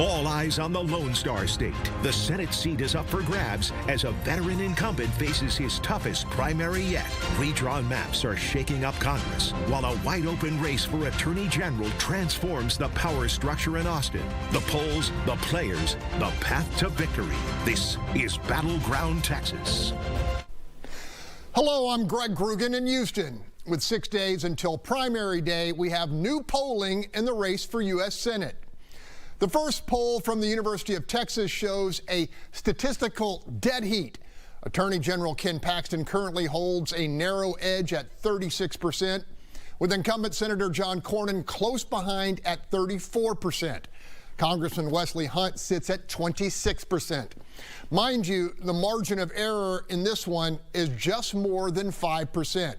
All eyes on the Lone Star State. The Senate seat is up for grabs as a veteran incumbent faces his toughest primary yet. Redrawn maps are shaking up Congress, while a wide-open race for Attorney General transforms the power structure in Austin. The polls, the players, the path to victory. This is Battleground Texas. Hello, I'm Greg Krugen in Houston. With 6 days until primary day, we have new polling in the race for U.S. Senate. The first poll from the University of Texas shows a statistical dead heat. Attorney General Ken Paxton currently holds a narrow edge at 36%, with incumbent Senator John Cornyn close behind at 34%. Congressman Wesley Hunt sits at 26%. Mind you, the margin of error in this one is just more than 5%.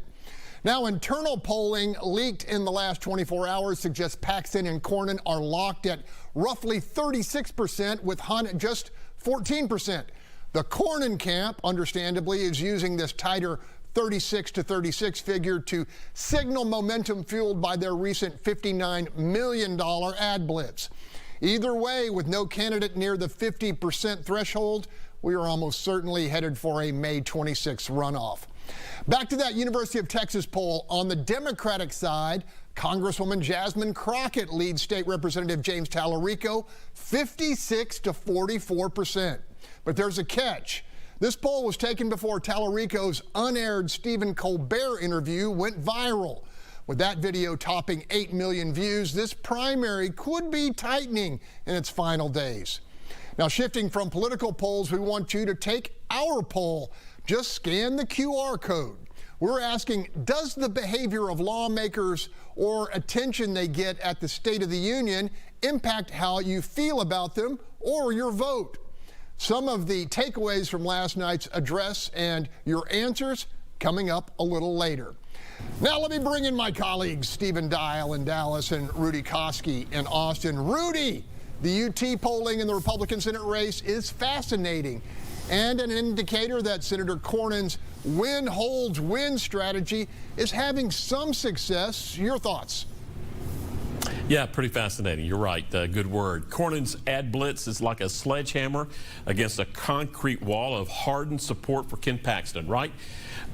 Now, internal polling leaked in the last 24 hours suggests Paxton and Cornyn are locked at roughly 36%, with Hunt at just 14%. The Cornyn camp, understandably, is using this tighter 36 to 36 figure to signal momentum fueled by their recent $59 million ad blitz. Either way, with no candidate near the 50% threshold, we are almost certainly headed for a May 26th runoff. Back to that University of Texas poll. On the Democratic side, Congresswoman Jasmine Crockett leads State Representative James Tallarico 56 to 44%. But there's a catch. This poll was taken before Tallarico's unaired Stephen Colbert interview went viral. With that video topping 8 million views, this primary could be tightening in its final days. Now, shifting from political polls, we want you to take our poll. Just scan the QR code. We're asking, does the behavior of lawmakers or attention they get at the State of the Union impact how you feel about them or your vote? Some of the takeaways from last night's address and your answers coming up a little later. Now let me bring in my colleagues, Stephen Dial in Dallas and Rudy Koski in Austin. Rudy, the UT polling in the Republican Senate race is fascinating and an indicator that Senator Cornyn's win holds win strategy is having some success. Your thoughts? Yeah, pretty fascinating. You're right. Good word. Cornyn's ad blitz is like a sledgehammer against a concrete wall of hardened support for Ken Paxton, right?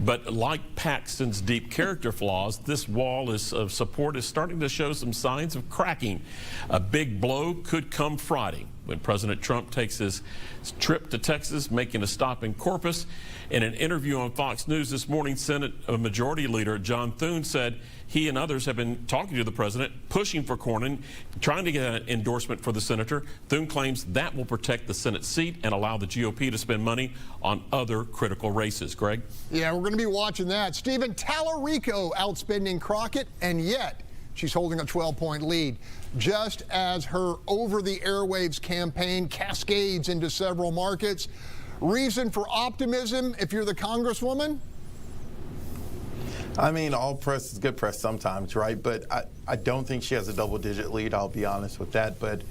But like Paxton's deep character flaws, this wall of support is starting to show some signs of cracking. A big blow could come Friday when President Trump takes his trip to Texas, making a stop in Corpus. In an interview on Fox News this morning, Senate Majority Leader John Thune said he and others have been talking to the president, pushing for Cornyn, trying to get an endorsement for the senator. Thune claims that will protect the Senate seat and allow the GOP to spend money on other critical races. Greg? Yeah, we're going to be watching that. Stephen, Tallarico outspending Crockett, and yet she's holding a 12-point lead, just as her over-the-airwaves campaign cascades into several markets. Reason for optimism if you're the Congresswoman? I mean, all press is good press sometimes, right? But I don't think she has a double-digit lead, I'll be honest with that. But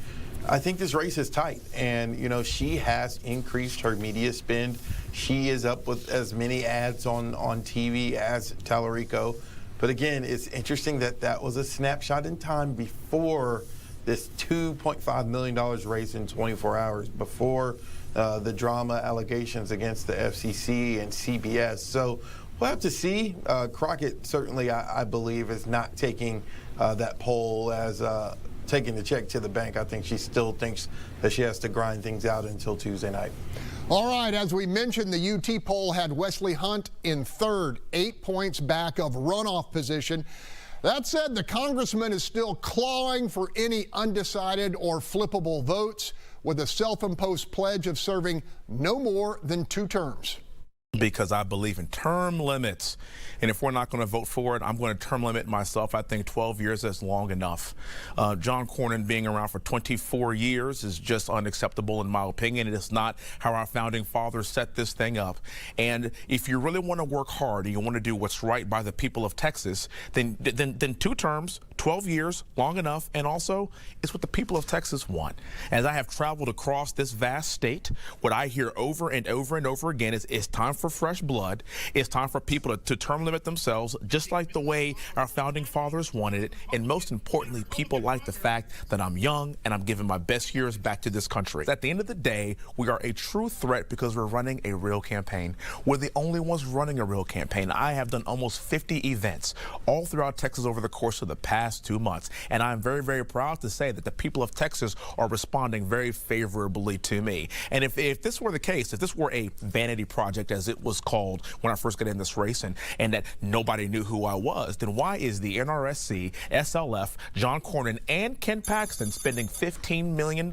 I think this race is tight. And, you know, she has increased her media spend. She is up with as many ads on TV as Tallarico. But again, it's interesting that that was a snapshot in time before this $2.5 million raised in 24 hours, before the drama allegations against the FCC and CBS. So we'll have to see. Crockett certainly, I believe, is not taking that poll as taking the check to the bank. I think she still thinks that she has to grind things out until Tuesday night. All right, as we mentioned, the UT poll had Wesley Hunt in third, 8 points back of runoff position. That said, the congressman is still clawing for any undecided or flippable votes with a self-imposed pledge of serving no more than 2 terms. Because I believe in term limits. And if we're not going to vote for it, I'm going to term limit myself. I think 12 years is long enough. John Cornyn being around for 24 years is just unacceptable in my opinion. It is not how our founding fathers set this thing up. And if you really want to work hard and you want to do what's right by the people of Texas, then 2 terms, 12 years, long enough, and also it's what the people of Texas want. As I have traveled across this vast state, what I hear over and over and over again is it's time for fresh blood. It's time for people to term limit themselves, just like the way our founding fathers wanted it. And most importantly, people like the fact that I'm young and I'm giving my best years back to this country. At the end of the day, we are a true threat because we're running a real campaign. We're the only ones running a real campaign. I have done almost 50 events all throughout Texas over the course of the past 2 months. And I'm very, very proud to say that the people of Texas are responding very favorably to me. And if this were the case, if this were a vanity project, as it was called when I first got in this race, and that nobody knew who I was, then why is the NRSC, SLF, John Cornyn, and Ken Paxton spending $15 million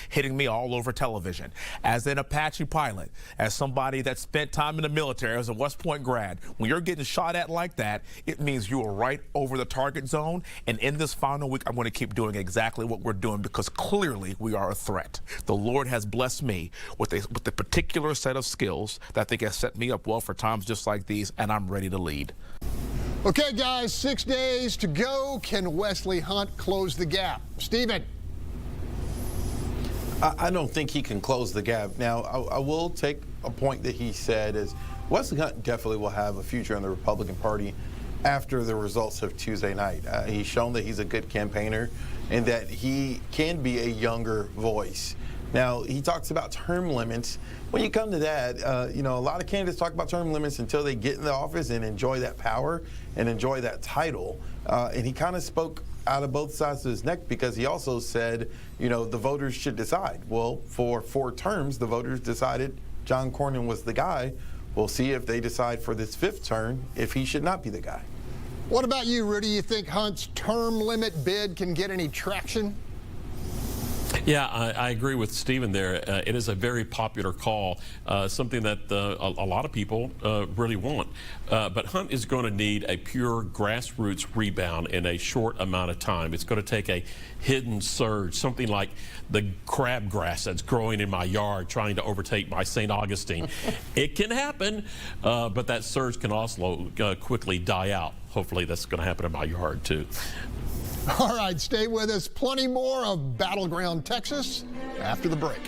hitting me all over television? As an Apache pilot, as somebody that spent time in the military, as a West Point grad, when you're getting shot at like that, it means you are right over the target zone. And in this final week, I'm going to keep doing exactly what we're doing because clearly we are a threat. The Lord has blessed me with a particular set of skills that I think has set me up well for times just like these, and I'm ready to lead. Okay, guys, 6 days to go. Can Wesley Hunt close the gap? Stephen. I don't think he can close the gap. Now, I will take a point that he said is Wesley Hunt definitely will have a future in the Republican Party after the results of Tuesday night. He's shown that he's a good campaigner and that he can be a younger voice. Now, he talks about term limits. When you come to that, a lot of candidates talk about term limits until they get in the office and enjoy that power and enjoy that title. And he kind of spoke out of both sides of his neck because he also said, the voters should decide. Well, for 4 terms, the voters decided John Cornyn was the guy. We'll see if they decide for this 5th term if he should not be the guy. What about you, Rudy? You think Hunt's term limit bid can get any traction? Yeah, I agree with Stephen there. It is a very popular call, something that a lot of people really want. But Hunt is going to need a pure grassroots rebound in a short amount of time. It's going to take a hidden surge, something like the crabgrass that's growing in my yard trying to overtake my St. Augustine. It can happen, but that surge can also quickly die out. Hopefully that's going to happen in my yard too. All right, stay with us. Plenty more of Battleground Texas after the break.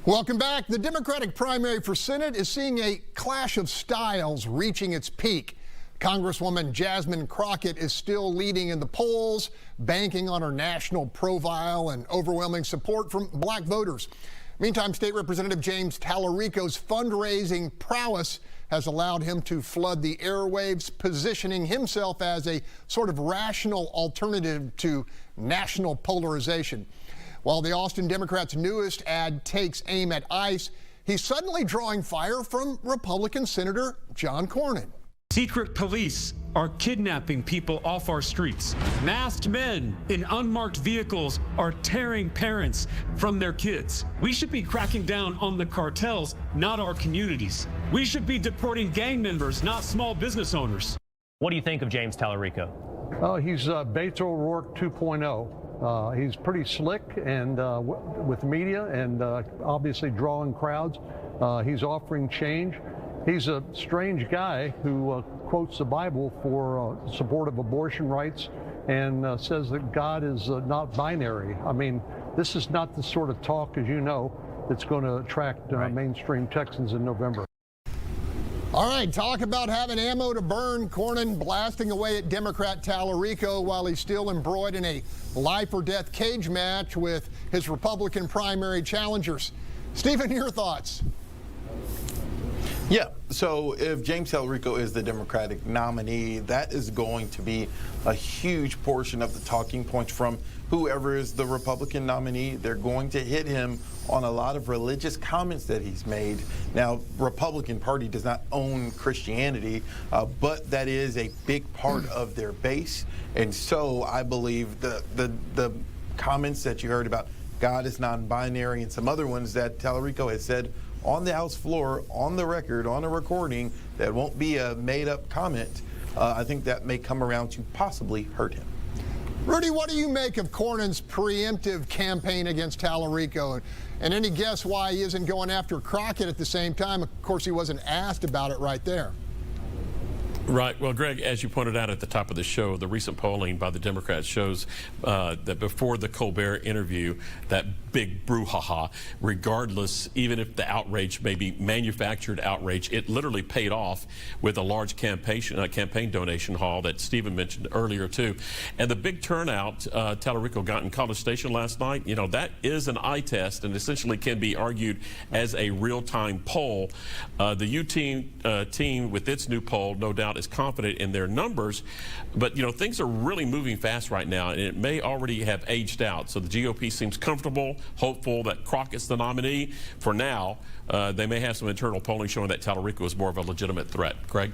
Welcome back. The Democratic primary for Senate is seeing a clash of styles reaching its peak. Congresswoman Jasmine Crockett is still leading in the polls, banking on her national profile and overwhelming support from black voters. Meantime, State Representative James Tallarico's fundraising prowess has allowed him to flood the airwaves, positioning himself as a sort of rational alternative to national polarization. While the Austin Democrats' newest ad takes aim at ICE, he's suddenly drawing fire from Republican Senator John Cornyn. Secret police are kidnapping people off our streets. Masked men in unmarked vehicles are tearing parents from their kids. We should be cracking down on the cartels, not our communities. We should be deporting gang members, not small business owners. What do you think of James Tallarico? Oh, he's Beto O'Rourke 2.0. He's pretty slick and with media and obviously drawing crowds. He's offering change. He's a strange guy who quotes the Bible for support of abortion rights and says that God is not binary. I mean, this is not the sort of talk, as you know, that's going to attract mainstream Texans in November. All right, talk about having ammo to burn. Cornyn blasting away at Democrat Tallarico while he's still embroiled in a life or death cage match with his Republican primary challengers. Stephen, your thoughts? Yeah, so if James Tallarico is the Democratic nominee, that is going to be a huge portion of the talking points from whoever is the Republican nominee. They're going to hit him on a lot of religious comments that he's made. Now, Republican Party does not own Christianity, but that is a big part of their base. And so I believe the comments that you heard about God is non-binary and some other ones that Tallarico has said on the House floor, on the record, on a recording, that won't be a made-up comment, I think that may come around to possibly hurt him. Rudy, what do you make of Cornyn's preemptive campaign against Tallarico? And any guess why he isn't going after Crockett at the same time? Of course, he wasn't asked about it right there. Right. Well, Greg, as you pointed out at the top of the show, the recent polling by the Democrats shows that before the Colbert interview, that big brouhaha, regardless, even if the outrage may be manufactured outrage, it literally paid off with a large campaign donation haul that Stephen mentioned earlier, too. And the big turnout Tallarico got in College Station last night, you know, that is an eye test and essentially can be argued as a real-time poll. The U team with its new poll, no doubt, is confident in their numbers, but you know, things are really moving fast right now, and it may already have aged out. So the GOP seems comfortable, hopeful that Crockett's the nominee. For now, they may have some internal polling showing that Tallarico is more of a legitimate threat. Greg?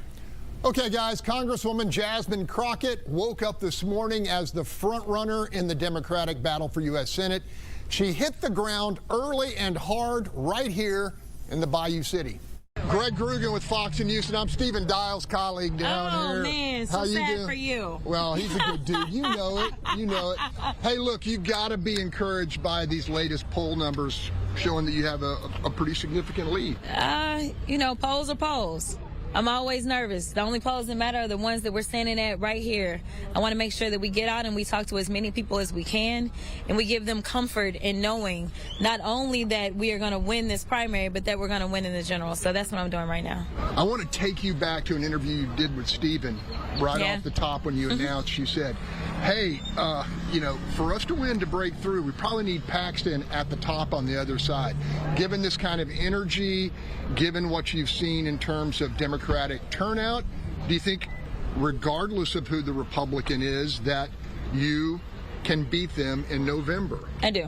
Okay, guys, Congresswoman Jasmine Crockett woke up this morning as the front runner in the Democratic battle for U.S. Senate. She hit the ground early and hard right here in the Bayou City. Greg Grugan with Fox in Houston. I'm Stephen Dial's colleague down here. Oh, man, so sad for you. Well, he's a good dude. You know it. You know it. Hey, look, you got to be encouraged by these latest poll numbers showing that you have a pretty significant lead. You know, polls are polls. I'm always nervous. The only polls that matter are the ones that we're standing at right here. I want to make sure that we get out and we talk to as many people as we can, and we give them comfort in knowing not only that we are going to win this primary, but that we're going to win in the general. So that's what I'm doing right now. I want to take you back to an interview you did with Stephen right off the top when you announced. You said, hey, you know, for us to win, to break through, we probably need Paxton at the top on the other side. Given this kind of energy, given what you've seen in terms of Democratic turnout, do you think, regardless of who the Republican is, that you can beat them in November? I do.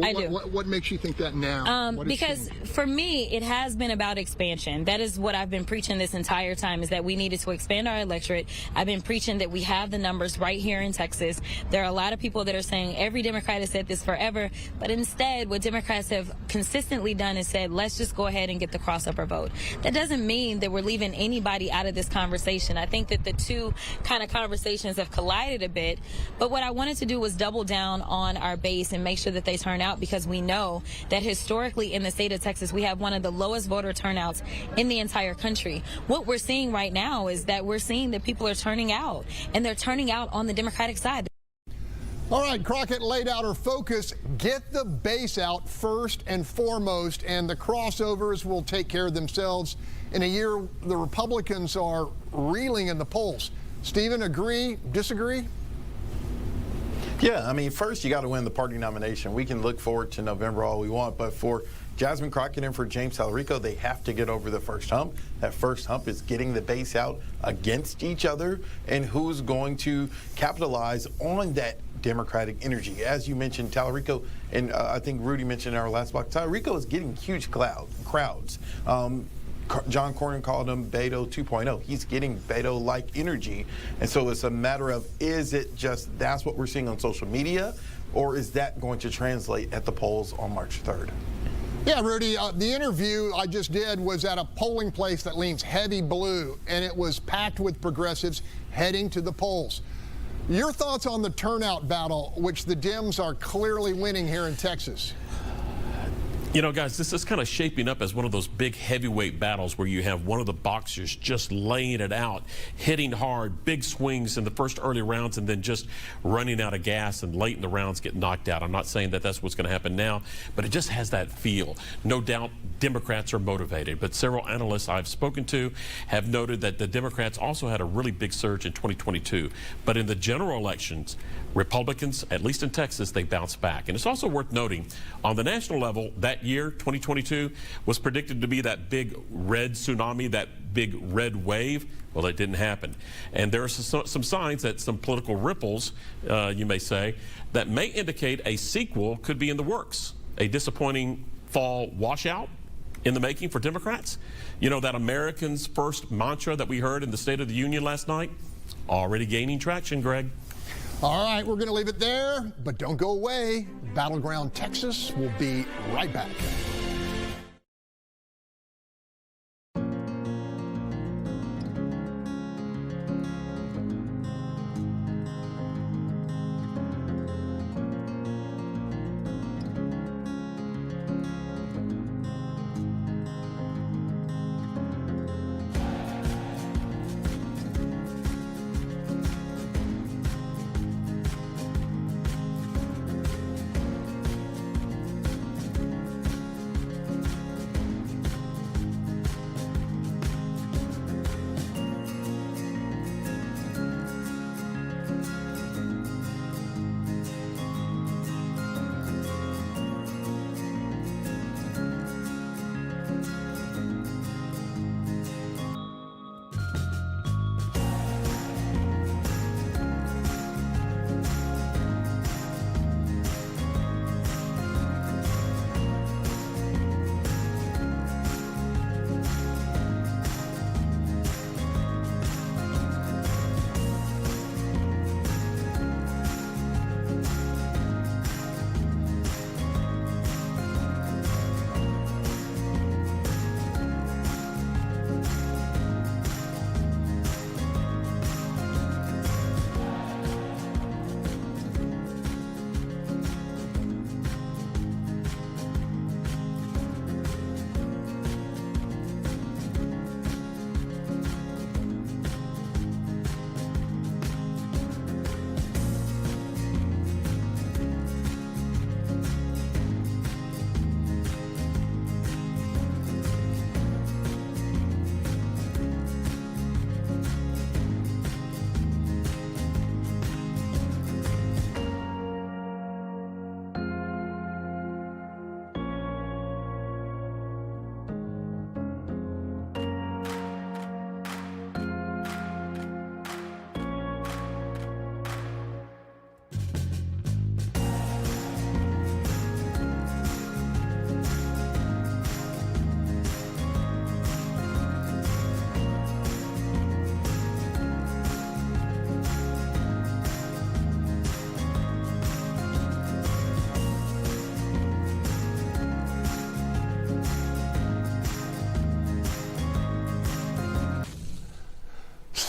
I do. What makes you think that now? Because for me, it has been about expansion. That is what I've been preaching this entire time, is that we needed to expand our electorate. I've been preaching that we have the numbers right here in Texas. There are a lot of people that are saying every Democrat has said this forever, but instead what Democrats have consistently done is said, let's just go ahead and get the crossover vote. That doesn't mean that we're leaving anybody out of this conversation. I think that the two kind of conversations have collided a bit, but what I wanted to do was double down on our base and make sure that they turn out, because we know that historically in the state of Texas, we have one of the lowest voter turnouts in the entire country. What we're seeing right now is that we're seeing that people are turning out, and they're turning out on the Democratic side. All right, Crockett laid out her focus. Get the base out first and foremost, and the crossovers will take care of themselves in a year the Republicans are reeling in the polls. Stephen, agree, disagree? Yeah, I mean, first you got to win the party nomination. We can look forward to November all we want, but for Jasmine Crockett and for James Tallarico, they have to get over the first hump. That first hump is getting the base out against each other, and who's going to capitalize on that Democratic energy. As you mentioned, Tallarico, and I think Rudy mentioned in our last block, Tallarico is getting huge crowds. John Cornyn called him Beto 2.0. He's getting Beto-like energy. And so it's a matter of, is it just that's what we're seeing on social media, or is that going to translate at the polls on March 3rd? Yeah, Rudy, the interview I just did was at a polling place that leans heavy blue, and it was packed with progressives heading to the polls. Your thoughts on the turnout battle, which the Dems are clearly winning here in Texas? You know, guys, this is kind of shaping up as one of those big heavyweight battles where you have one of the boxers just laying it out, hitting hard, big swings in the first early rounds, and then just running out of gas and late in the rounds get knocked out. I'm not saying that that's what's going to happen now, but it just has that feel. No doubt Democrats are motivated, but several analysts I've spoken to have noted that the Democrats also had a really big surge in 2022. But in the general elections, Republicans, at least in Texas, they bounced back. And it's also worth noting, on the national level, that year, 2022, was predicted to be that big red tsunami, that big red wave. Well, it didn't happen. And there are some signs that some political ripples, you may say, that may indicate a sequel could be in the works. A disappointing fall washout in the making for Democrats. You know, that Americans First mantra that we heard in the State of the Union last night, already gaining traction, Greg. All right, we're going to leave it there, but don't go away. Battleground Texas will be right back.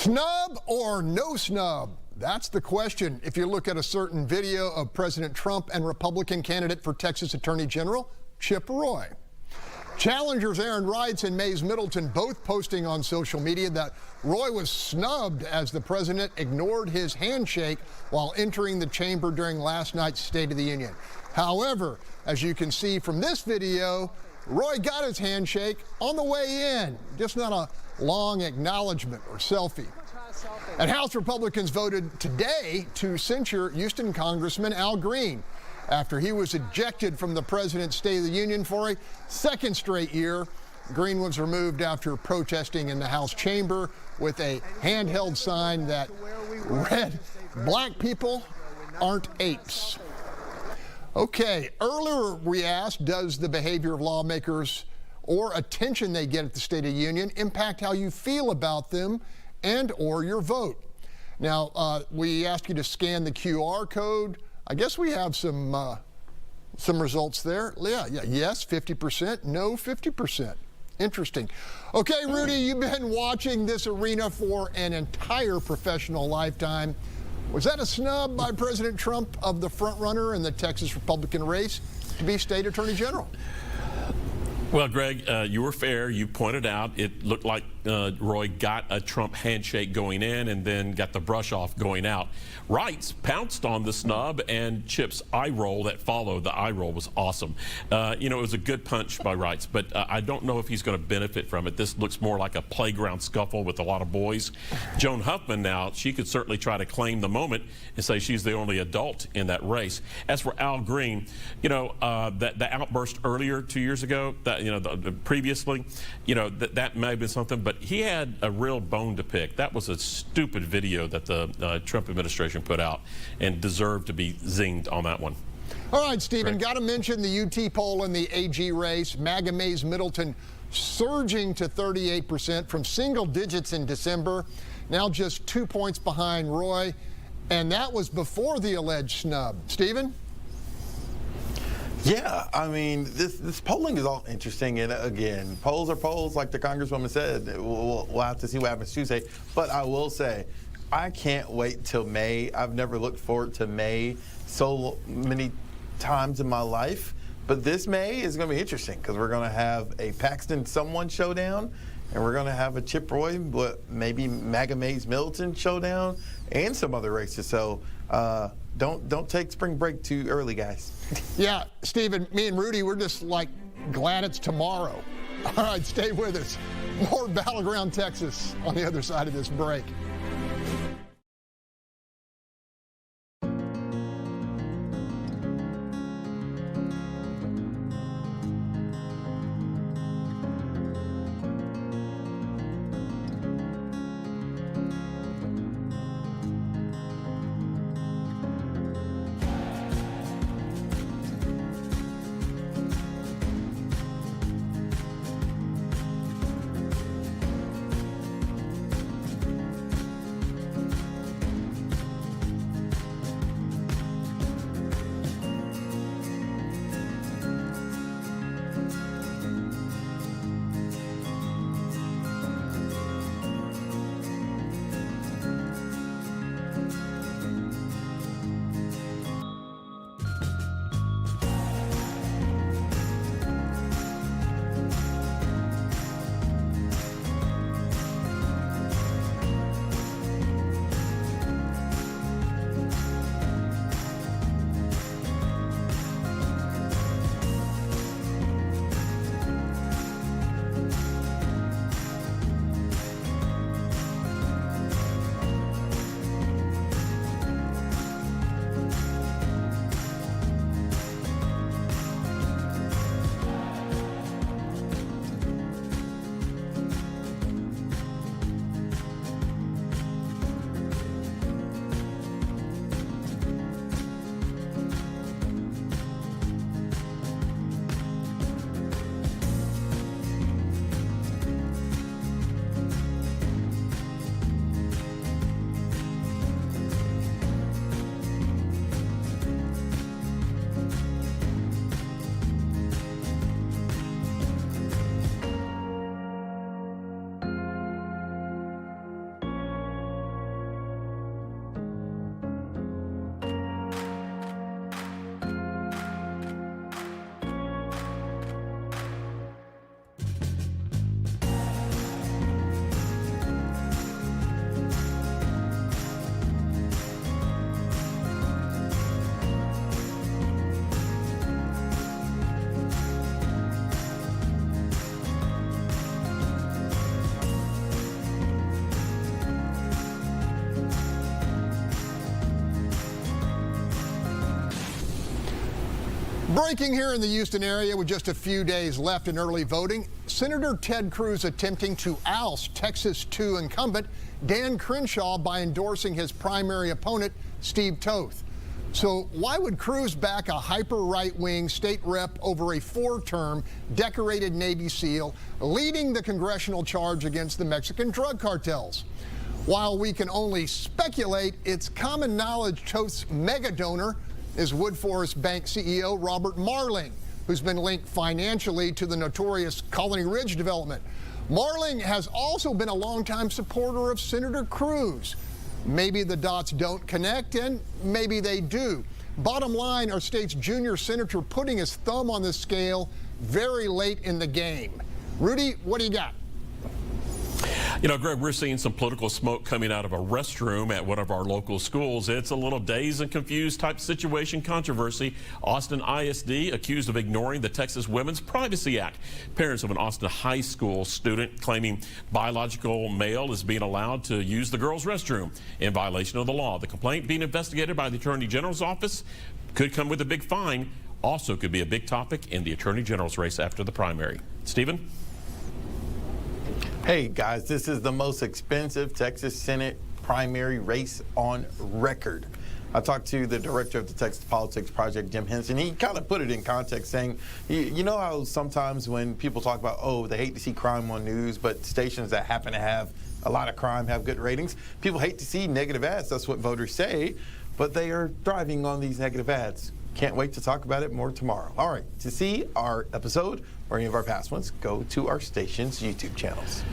Snub or no snub? That's the question. If you look at a certain video of President Trump and Republican candidate for Texas Attorney General, Chip Roy. Challengers Aaron Reitz and Mays Middleton both posting on social media that Roy was snubbed as the president ignored his handshake while entering the chamber during last night's State of the Union. However, as you can see from this video, Roy got his handshake on the way in, just not a long acknowledgement or selfie. And House Republicans voted today to censure Houston Congressman Al Green after he was ejected from the president's State of the Union for a second straight year. Green was removed after protesting in the House chamber with a handheld sign that read, "Black people aren't apes." Okay, earlier we asked, does the behavior of lawmakers or attention they get at the State of the Union impact how you feel about them and or your vote? Now, we asked you to scan the QR code. I guess we have some results there. Yeah, yes, 50%, no, 50%. Interesting. Okay, Rudy, you've been watching this arena for an entire professional lifetime. Was that a snub by President Trump of the frontrunner in the Texas Republican race to be state attorney general? Well, Greg, you were fair. You pointed out it looked like Roy got a Trump handshake going in and then got the brush off going out. Reitz pounced on the snub, and Chip's eye roll that followed. The eye roll was awesome. You know, it was a good punch by Reitz, but I don't know if he's going to benefit from it. This looks more like a playground scuffle with a lot of boys. Joan Huffman now, she could certainly try to claim the moment and say she's the only adult in that race. As for Al Green, you know, the outburst earlier 2 years ago, that, you know, previously, you know, that may have been something, but he had a real bone to pick. That was a stupid video that the Trump administration put out and deserved to be zinged on that one. All right, Stephen, got to mention the UT poll in the AG race. MAGA Mays Middleton surging to 38% from single digits in December, now just 2 points behind Roy, and that was before the alleged snub. Stephen? Yeah, I mean, this polling is all interesting, and again, polls are polls, like the Congresswoman said. We'll have to see what happens Tuesday. But I will say, I can't wait till May. I've never looked forward to May so many times in my life. But this May is going to be interesting because we're going to have a Paxton someone showdown, and we're going to have a Chip Roy, maybe MAGA Mays Middleton showdown, and some other races. So don't take spring break too early, guys. Yeah, Stephen, me and Rudy, we're just like glad it's tomorrow. All right, stay with us. More Battleground Texas on the other side of this break. Breaking here in the Houston area with just a few days left in early voting, Senator Ted Cruz attempting to oust Texas 2 incumbent Dan Crenshaw by endorsing his primary opponent, Steve Toth. So why would Cruz back a hyper-right-wing state rep over a 4-term decorated Navy SEAL leading the congressional charge against the Mexican drug cartels? While we can only speculate, it's common knowledge Toth's mega donor is Woodforest Bank CEO Robert Marling, who's been linked financially to the notorious Colony Ridge development. Marling has also been a longtime supporter of Senator Cruz. Maybe the dots don't connect, and maybe they do. Bottom line, our state's junior senator putting his thumb on the scale very late in the game. Rudy, what do you got? You know, Greg, we're seeing some political smoke coming out of a restroom at one of our local schools. It's a little dazed and confused type situation controversy. Austin ISD accused of ignoring the Texas Women's Privacy Act. Parents of an Austin high school student claiming biological male is being allowed to use the girls' restroom in violation of the law. The complaint being investigated by the Attorney General's office could come with a big fine. Also could be a big topic in the Attorney General's race after the primary. Stephen? Hey guys, this is the most expensive Texas Senate primary race on record. I talked to the director of the Texas Politics Project, Jim Henson. He kind of put it in context, saying, you know how sometimes when people talk about, oh, they hate to see crime on news, but stations that happen to have a lot of crime have good ratings? People hate to see negative ads. That's what voters say, but they are thriving on these negative ads. Can't wait to talk about it more tomorrow. All right, to see our episode or any of our past ones, go to our station's YouTube channels.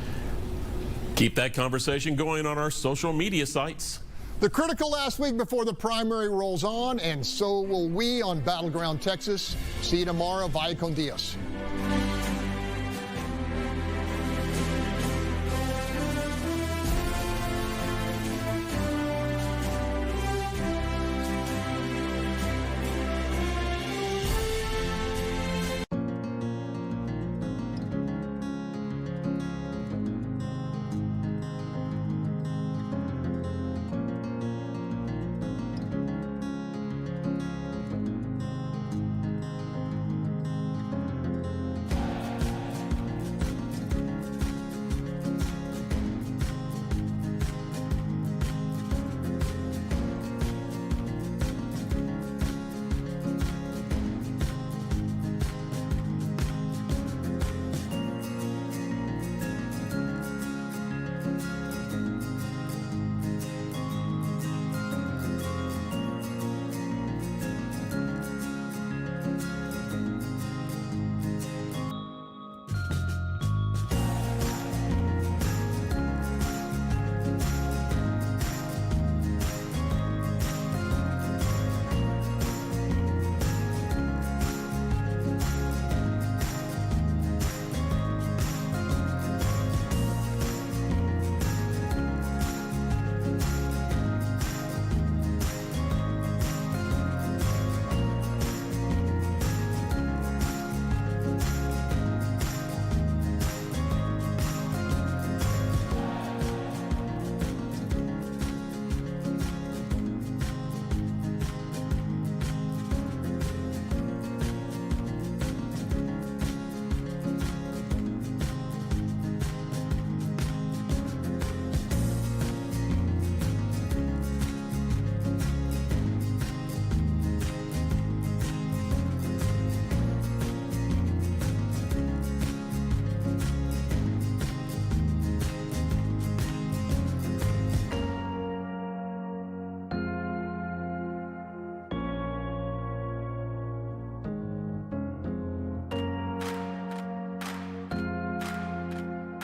Keep that conversation going on our social media sites. The critical last week before the primary rolls on, and so will we on Battleground Texas. See you tomorrow. Vaya con Dios.